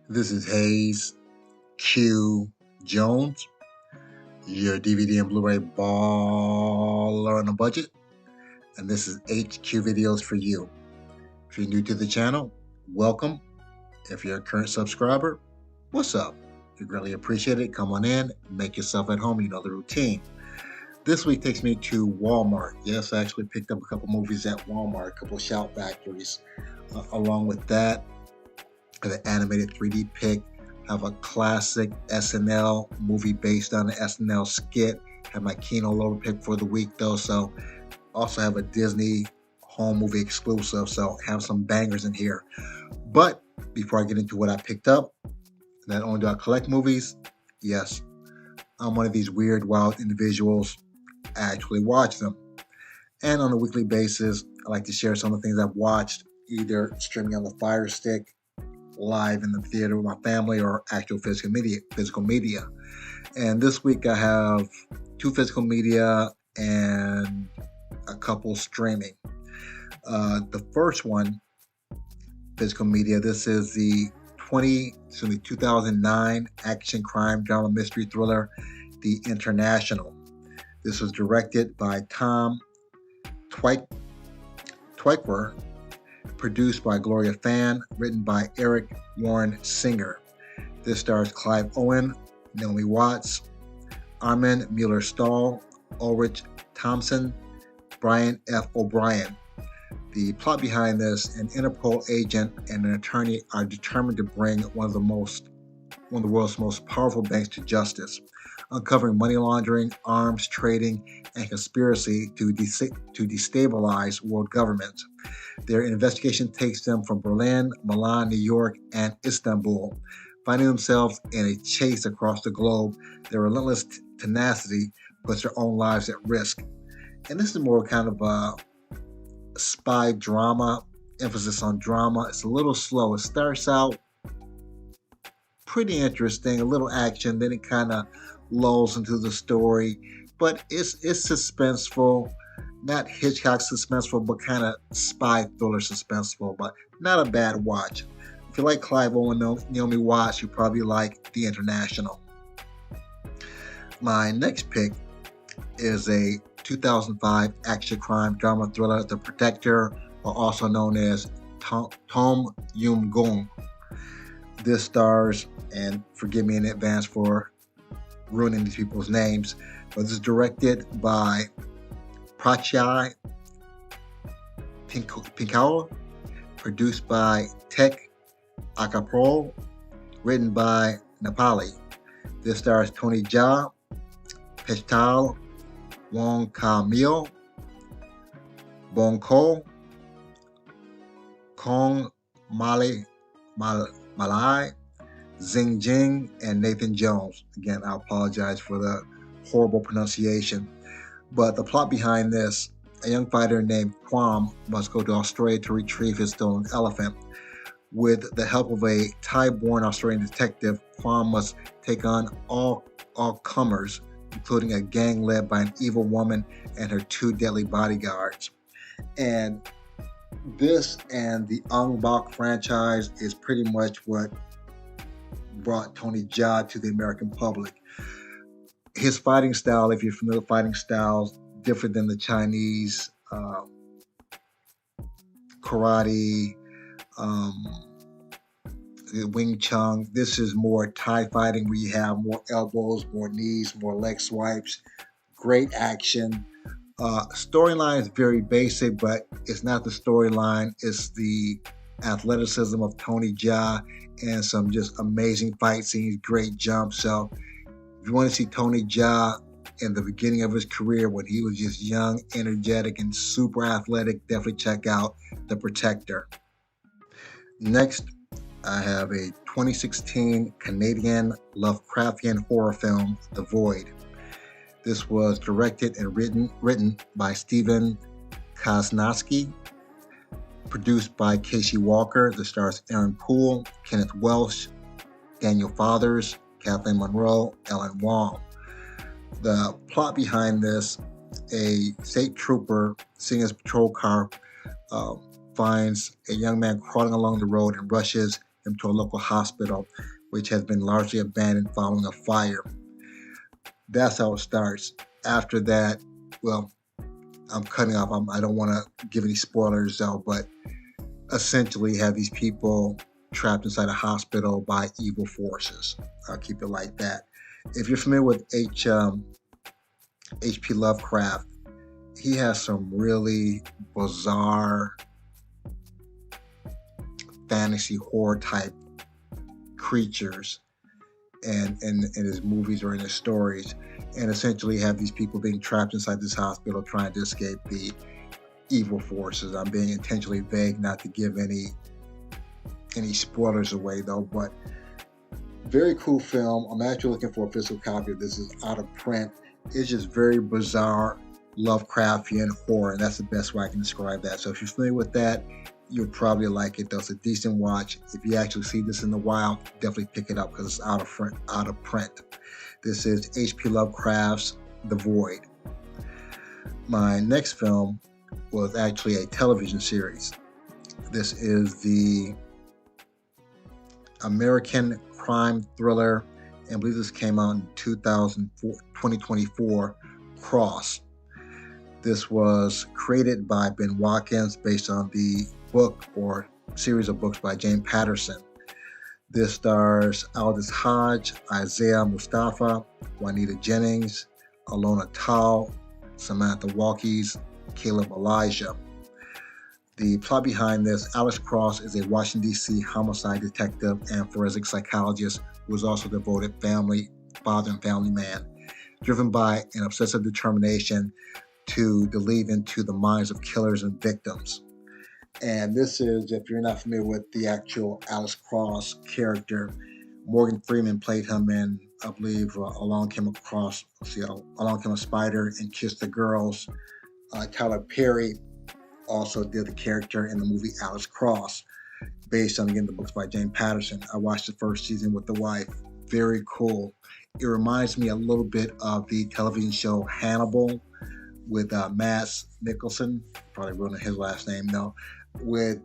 This is Hayes Q Jones, your DVD and Blu-ray baller on a budget, and this is HQ Videos for you. If you're new to the channel, welcome. If you're a current subscriber, what's up? We greatly appreciate it. Come on in, make yourself at home. You know the routine. This week takes me to Walmart. Yes, I actually picked up a couple movies at Walmart, a couple Shout Factories. Along with that, the animated 3D pick. Have a classic SNL movie based on the SNL skit. Have my Kino Lorber pick for the week though. So also have a Disney home movie exclusive. So have some bangers in here. But before I get into what I picked up, not only do I collect movies, yes, I'm one of these weird, wild individuals. I actually watch them. And on a weekly basis, I like to share some of the things I've watched, either streaming on the Fire Stick, live in the theater with my family, or actual physical media. And this week I have 2 physical media and a couple streaming. The first one, physical media, this is the 2009 action crime drama mystery thriller, The International. This was directed by Tom Tykwer, produced by Gloria Fan, written by Eric Warren Singer. This stars Clive Owen, Naomi Watts, Armin Mueller-Stahl, Ulrich Thompson, Brian F. O'Brien. The plot behind this: an Interpol agent and an attorney are determined to bring one of the world's most powerful banks to justice, uncovering money laundering, arms trading, and conspiracy to destabilize world governments. Their investigation takes them from Berlin, Milan, New York, and Istanbul. Finding themselves in a chase across the globe, their relentless tenacity puts their own lives at risk. And this is more kind of a spy drama, emphasis on drama. It's a little slow. It starts out pretty interesting, a little action, then it kind of lulls into the story, but it's suspenseful, not Hitchcock suspenseful, but kind of spy thriller suspenseful, but not a bad watch. If you like Clive Owen, Naomi Watts, you probably like The International. My next pick is a 2005 action crime drama thriller, The Protector, or also known as Tom Yum-Goong. This stars, and forgive me in advance for ruining these people's names, but this is directed by Prachai Pinkawa, produced by Tech Akapro, written by Nepali. This stars Tony Jaa, Pechtal, Wong Ka-mil, Bong Ko, Kong Malai, Zing Jing, and Nathan Jones. Again, I apologize for the horrible pronunciation. But the plot behind this: a young fighter named Kwam must go to Australia to retrieve his stolen elephant. With the help of a Thai-born Australian detective, Kwam must take on all comers, including a gang led by an evil woman and her 2 deadly bodyguards. And this and the Ong Bak franchise is pretty much what brought Tony Jaa to the American public. His fighting style, if you're familiar with fighting styles, different than the Chinese karate, Wing Chun. This is more Thai fighting, where you have more elbows, more knees, more leg swipes. Great action. Storyline is very basic, but it's not the storyline. It's the athleticism of Tony Jaa and some just amazing fight scenes, great jumps. So if you want to see Tony Jaa in the beginning of his career, when he was just young, energetic, and super athletic, definitely check out The Protector. Next, I have a 2016 Canadian Lovecraftian horror film, The Void. This was directed and written by Stephen Kosnowski, produced by Casey Walker. This stars Aaron Poole, Kenneth Welsh, Daniel Fathers, Kathleen Monroe, Ellen Wong. The plot behind this: a state trooper seeing his patrol car finds a young man crawling along the road and rushes him to a local hospital, which has been largely abandoned following a fire. That's how it starts. After that, well, I'm cutting off. I don't want to give any spoilers though, but essentially have these people trapped inside a hospital by evil forces. I'll keep it like that. If you're familiar with H.P. Lovecraft, he has some really bizarre fantasy horror type creatures in his movies or in his stories, and essentially have these people being trapped inside this hospital trying to escape the evil forces. I'm being intentionally vague not to give any spoilers away though, but very cool film. I'm actually looking for a physical copy of this. It's out of print. It's just very bizarre Lovecraftian horror, and that's the best way I can describe that. So if you're familiar with that, you'll probably like it though. It's a decent watch. If you actually see this in the wild, definitely pick it up because it's out of print. This is H.P. Lovecraft's The Void. My next film was actually a television series. This is the American crime thriller, and I believe this came out in 2024, Cross. This was created by Ben Watkins based on the book or series of books by James Patterson. This stars Aldous Hodge, Isaiah Mustafa, Juanita Jennings, Alona Tal, Samantha Walkies, Caleb Elijah. The plot behind this: Alex Cross is a Washington, D.C. homicide detective and forensic psychologist who is also a devoted father and family man, driven by an obsessive determination to delve into the minds of killers and victims. And this is, if you're not familiar with the actual Alex Cross character, Morgan Freeman played him in, I believe, Along Came a Spider and Kiss the Girls. Tyler Perry also did the character in the movie Alex Cross, based on, again, the books by James Patterson. I watched the first season with the wife. Very cool. It reminds me a little bit of the television show Hannibal with Mads Mikkelsen. Probably ruining his last name though. With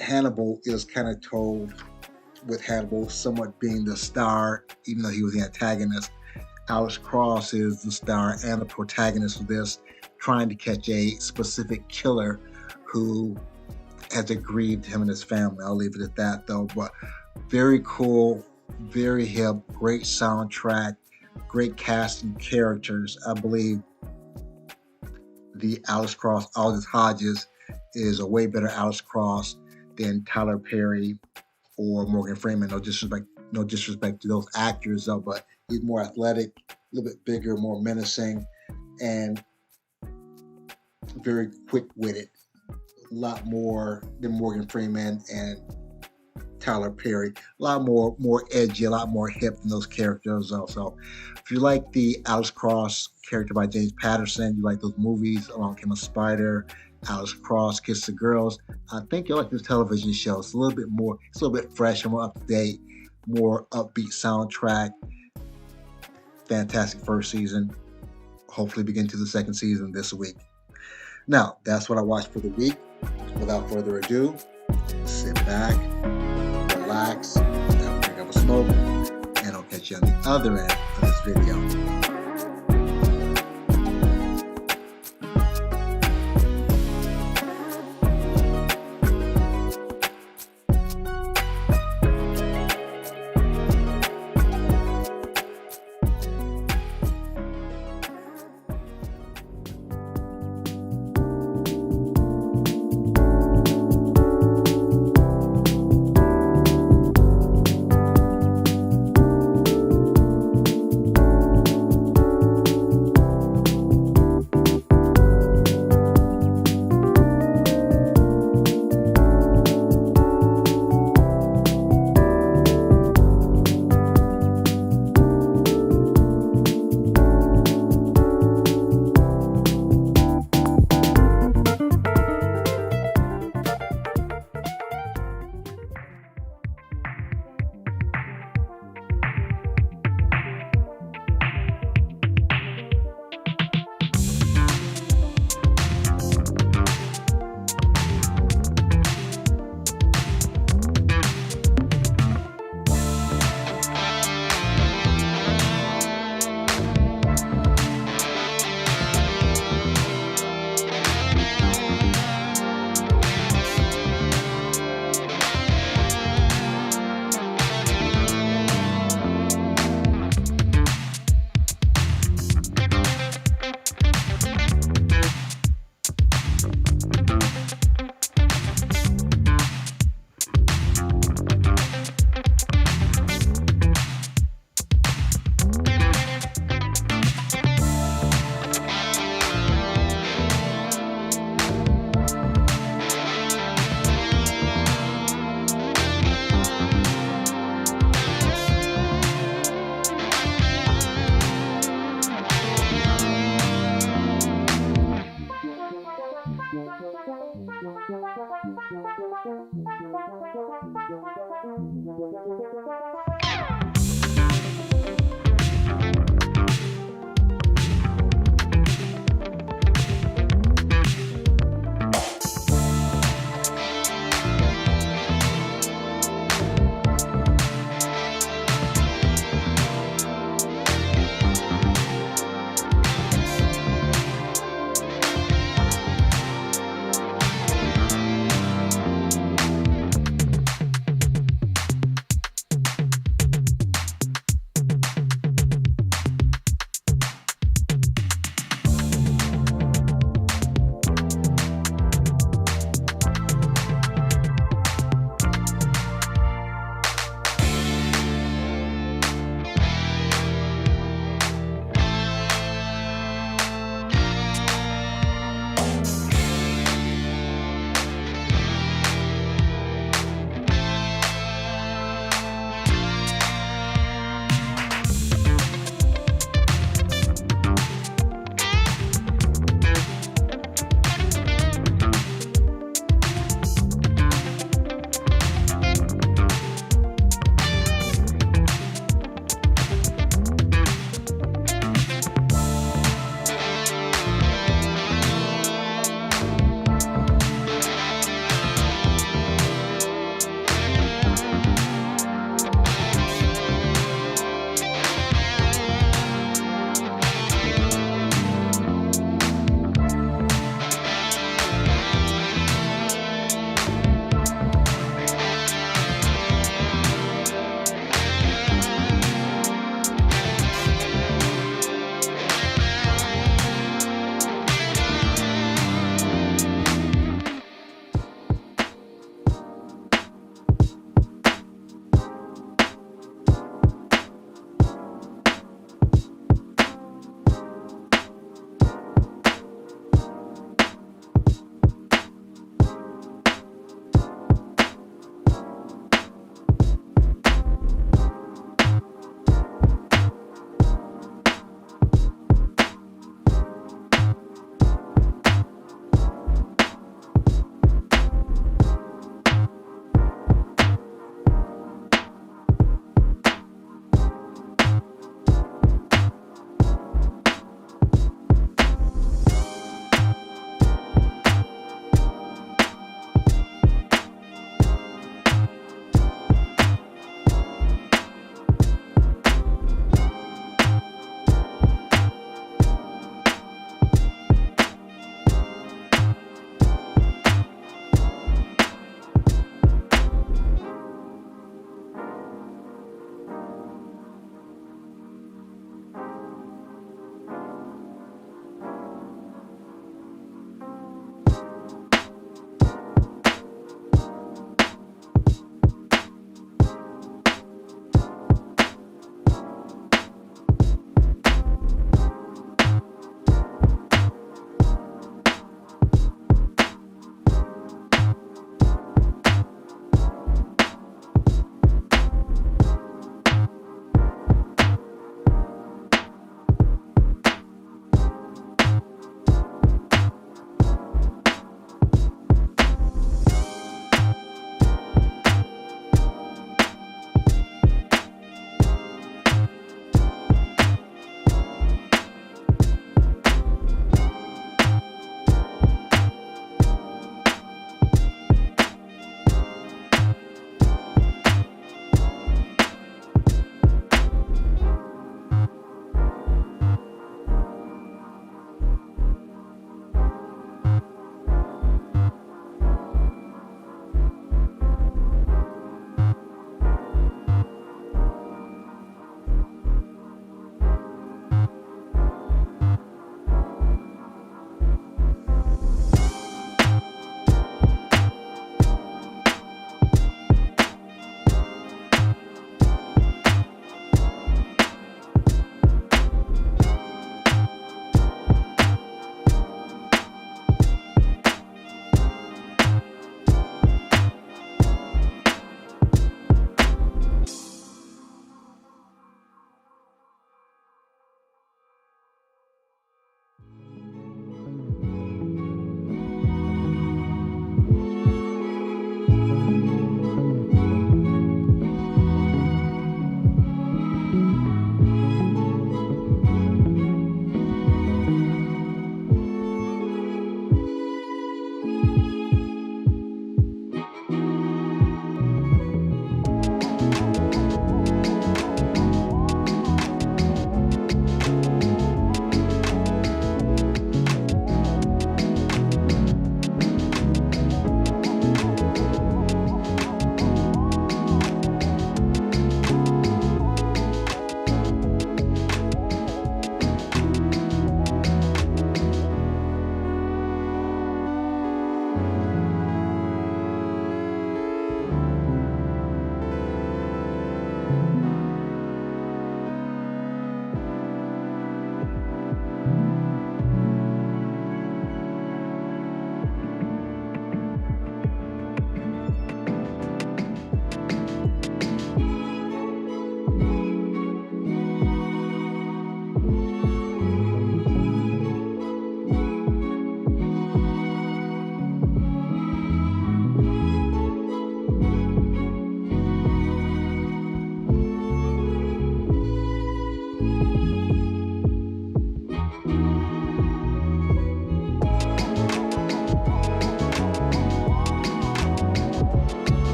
Hannibal, is kind of told with Hannibal somewhat being the star, even though he was the antagonist. Alex Cross is the star and the protagonist of this, trying to catch a specific killer who has aggrieved him and his family. I'll leave it at that though. But very cool, very hip, great soundtrack, great casting characters. I believe the Alex Cross, Aldous Hodges, is a way better Alex Cross than Tyler Perry or Morgan Freeman. No disrespect to those actors though, but he's more athletic, a little bit bigger, more menacing, and very quick-witted. A lot more than Morgan Freeman and Tyler Perry. A lot more edgy, a lot more hip than those characters also. If you like the Alex Cross character by James Patterson, you like those movies, Along Came a Spider, Alex Cross, Kiss the Girls, I think you'll like this television show. It's a little bit fresher, more up to date, more upbeat soundtrack. Fantastic first season. Hopefully begin to the second season this week. Now, that's what I watched for the week. Without further ado, sit back, relax, have a drink of a smoke, and I'll catch you on the other end of this video.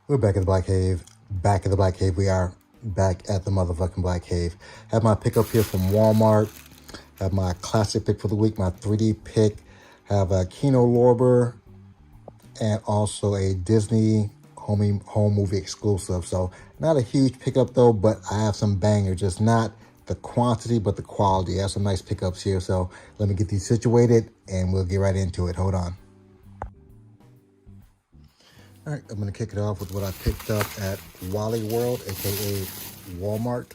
We're back at the Black Cave. Back at the Black Cave. We are back at the motherfucking Black Cave. Have my pickup here from Walmart. Have my classic pick for the week, my 3D pick. Have a Kino Lorber and also a Disney home movie exclusive. So not a huge pickup though, but I have some bangers. Just not the quantity, but the quality. I have some nice pickups here. So let me get these situated and we'll get right into it. Hold on. All right, I'm going to kick it off with what I picked up at Wally World, aka Walmart.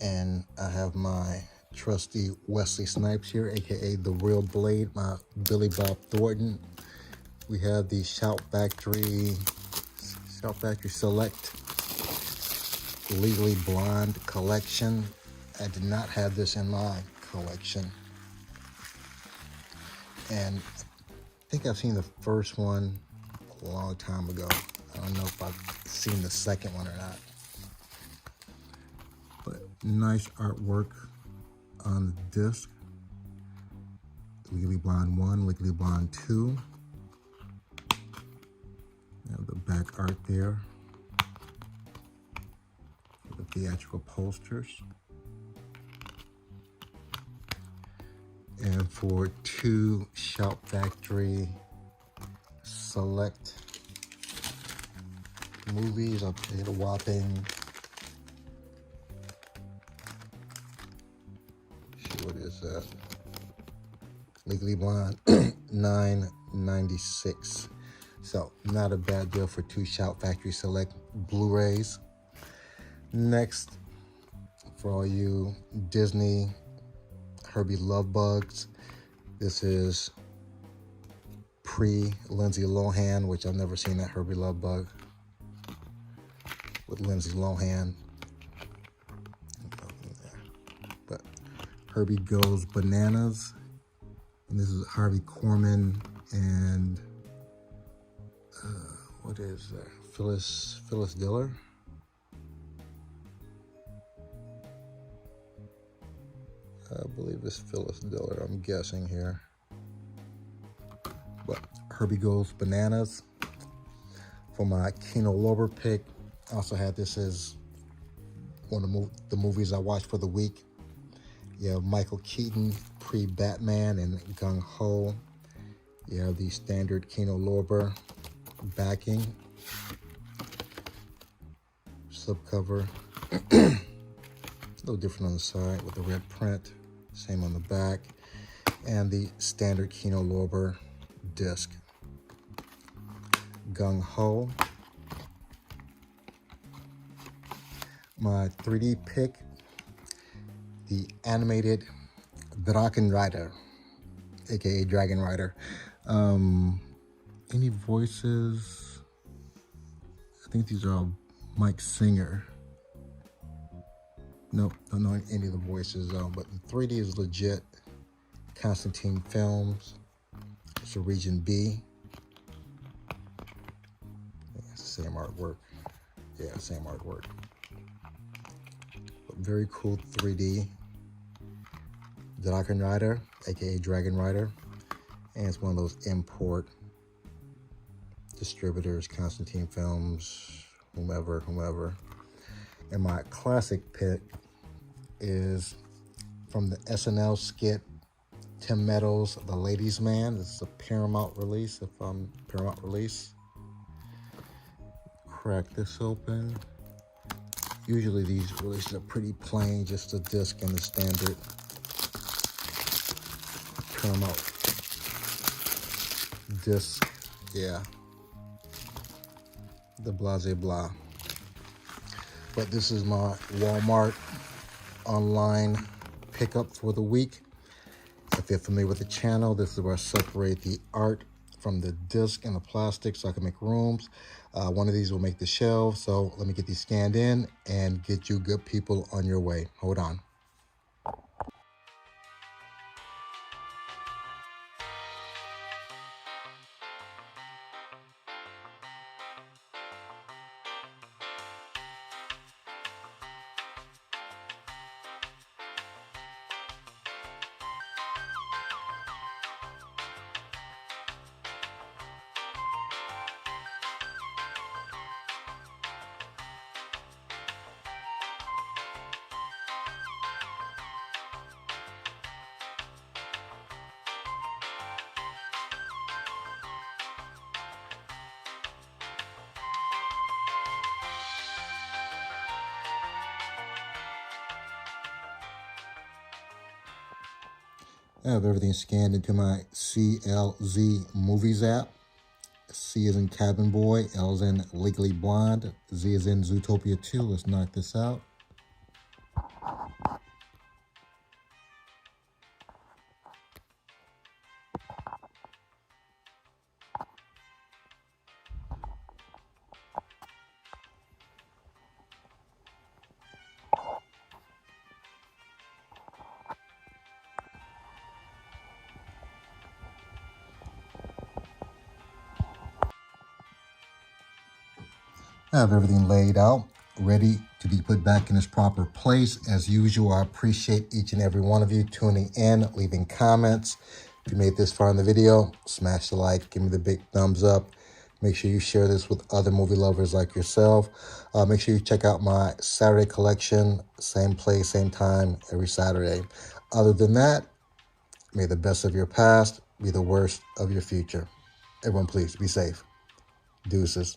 And I have my trusty Wesley Snipes here, aka The Real Blade, my Billy Bob Thornton. We have the Shout Factory Select Legally Blonde collection. I did not have this in my collection. And I think I've seen the first one a long time ago. I don't know if I've seen the second one or not. But nice artwork on the disc. Legally Blonde 1, Legally Blonde 2. Have the back art there. The theatrical posters. And for 2 Shout Factory Select movies, I paid a whopping, what is that? Legally Blonde, $9.96. So not a bad deal for 2 Shout Factory Select Blu-rays. Next, for all you Disney Herbie Love Bugs, this is pre-Lindsay Lohan, which I've never seen that Herbie Love Bug with Lindsay Lohan. But Herbie Goes Bananas, and this is Harvey Korman and what is that? Phyllis Diller. I believe it's Phyllis Diller, I'm guessing here. But Herbie Goes Bananas. For my Kino Lorber pick, I also had this as one of the movies I watched for the week. You have Michael Keaton, pre-Batman, and Gung Ho. You have the standard Kino Lorber backing. Slipcover. A little different on the side with the red print. Same on the back. And the standard Kino Lorber disc. Gung Ho. My 3D pick, the animated Dragon Rider, aka Dragon Rider. Any voices? I think these are all Mike Singer. Nope, don't know any of the voices though, but the 3D is legit. Constantine Films. It's a Region B. It's the same artwork. Yeah, same artwork. But very cool 3D. Dragon Rider, aka Dragon Rider. And it's one of those import distributors, Constantine Films, whomever. And my classic pick is from the SNL skit, Tim Meadows, The Ladies' Man. This is a Paramount release, Paramount release. Crack this open. Usually these releases are pretty plain, just a disc and the standard Paramount disc. Yeah. The blase blah. But this is my Walmart online pickup for the week. If you're familiar with the channel, this is where I separate the art from the disc and the plastic so I can make rooms. One of these will make the shelves. So let me get these scanned in and get you good people on your way. Hold on. I have everything scanned into my CLZ Movies app. C is in Cabin Boy, L is in Legally Blonde, Z is in Zootopia 2. Let's knock this out. I have everything laid out, ready to be put back in its proper place. As usual, I appreciate each and every one of you tuning in, leaving comments. If you made this far in the video, smash the like, give me the big thumbs up. Make sure you share this with other movie lovers like yourself. Make sure you check out my Saturday collection, same place, same time, every Saturday. Other than that, may the best of your past be the worst of your future. Everyone, please be safe. Deuces.